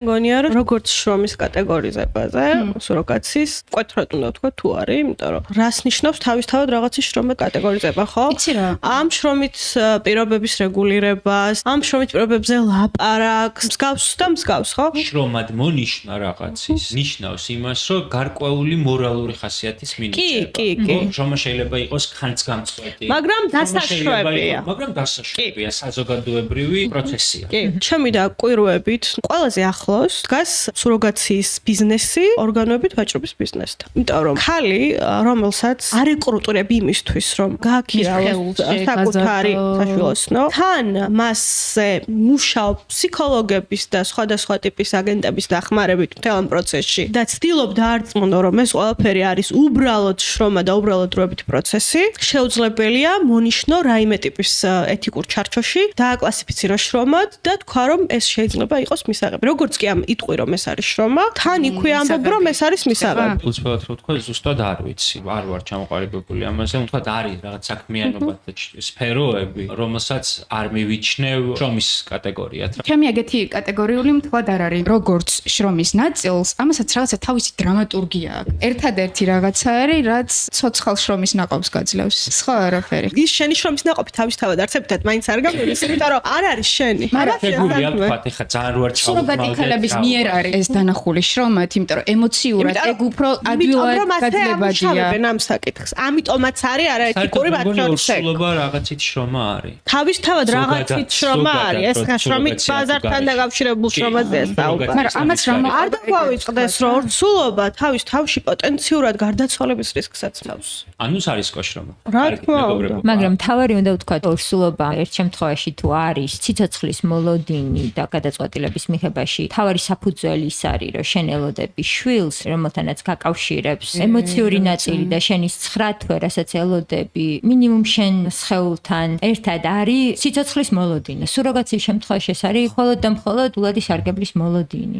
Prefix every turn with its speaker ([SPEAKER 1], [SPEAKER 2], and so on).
[SPEAKER 1] მგონია რომ როგორც შრომის კატეგორიზებაზე, სუროგაციის მკვეთრად უნდა ვთქვა თუ არის, იმიტომ რომ რას ნიშნავს თავისთავად რაღაცის შრომის კატეგორიზება, ხო?
[SPEAKER 2] იცი რა.
[SPEAKER 1] ამ შრომით პირობების რეგულირებას, ამ შრომით პირობებზე ლაპარაკს, მსგავს, ხო?
[SPEAKER 3] შრომად მონიშნა რაღაცის, ნიშნავს იმას, რომ გარკვეული მორალური ხასიათის მინიჭება.
[SPEAKER 1] კი.
[SPEAKER 3] შრომა შეიძლება იყოს ხანძგამწყვეტი.
[SPEAKER 1] მაგრამ დასაშვებია.
[SPEAKER 3] მაგრამ დასაშვებია, საზოგადოებრივი პროცესია.
[SPEAKER 1] კი, ჩემი და კვირვებით ყველაზე ახლოს დგას სუროგაციის ბიზნესი ორგანოებით ვაჭრობის ბიზნესთან. იმიტომ რომ ხალი, რომელსაც არ ეკრუტირებ იმისთვის, რომ გააქირავოს საკუთარი საშუალოსნო, თან მასზე მუშაობ ფსიქოლოგების და სხვადასხვა ტიპის აგენტების დახმარებით მთელ ამ პროცესში და ცდილობ დაარწმუნო, რომ ეს ყველაფერი არის უბრალოდ შრომა და უბრალოდ დროებითი პროცესი, შეუძლებელია მონიშნო რაიმე ტიპის ეთიკურ ჩარჩოში, დააკლასიფიციროს შრომად და თქვა, რომ ეს შეიძლება იყოს მისაღები. როგორც კი ამ იტყვი, რომ ეს არის შრომა, თან იქვე ამბობ, რომ ეს არის მისაღები.
[SPEAKER 3] უცბად რო თქვა, ზუსტად არ ვიცი. არ ვარ ჩამოყალიბებული ამაზე. თქვა არის რაღაც საქმიანობა და სფეროები, რომელსაც არ მივიჩნევ შრომის კატეგორიად.
[SPEAKER 2] ჩემი ეგეთი კატეგორიული მთლად არ არის. როგორც შრომის ნაწილს, ამასაც რაღაცა თავისი დრამატურგია აქვს. ერთადერთი რაღაცა არის, რაც ცოცხალ შრომის ნაყოფს გაძლევს. სხვა არაფერი.
[SPEAKER 1] ის შენი შრომის ნაყოფი თავისთავად არცებითად მაინც არ გამოდის, იმიტომ რომ არ არის შენი.
[SPEAKER 3] შეგვიძლია ვთქვათ, ეხლა ძალიან რო არ
[SPEAKER 2] სუროგატიკელების მიერ არის ეს დანახული შრომად, იმიტომ რომ ემოციურად ეგ უფრო ადვილად გაძლებადია.
[SPEAKER 1] ამ საკითხს. ამიტომაც არის არაეთიკური ვაჭრობის.
[SPEAKER 3] სულობა რაღაცით შრომა არის.
[SPEAKER 1] თავისთავად რაღაცით შრომა არის. ეს შრომით ბაზართან დაკავშირებულ შრომაზეა საუბარი.
[SPEAKER 2] მაგრამ ამას რა
[SPEAKER 1] არ დაგვავიწყდეს, რომ ორცულობა თავის თავში პოტენციურად გარდაცვალების რისკსაც მავს.
[SPEAKER 3] ანუ არის შრომა.
[SPEAKER 1] რა თქმა უნდა.
[SPEAKER 4] მაგრამ თავარი უნდა ვთქვათ, ორსულობა ერთ შემთხვევაში თუ არის ციცოცხლის მოლოდინი და გადაწყვეტილების მიღებაში, თავარი საფუძველი ის არის, რომ შენ ელოდები შვილს, რომელთანაც გაკავშირებს ემოციური ნაწილი და შენის ცხრათვე, რასაც ელოდები, მინიმუმ შენ სხეულთან ერთად არის ციცოცხლის მოლოდინი. სუროგაციის შემთხვევაში ეს არის მხოლოდ და მხოლოდ ულადი სარგებლის მოლოდინი.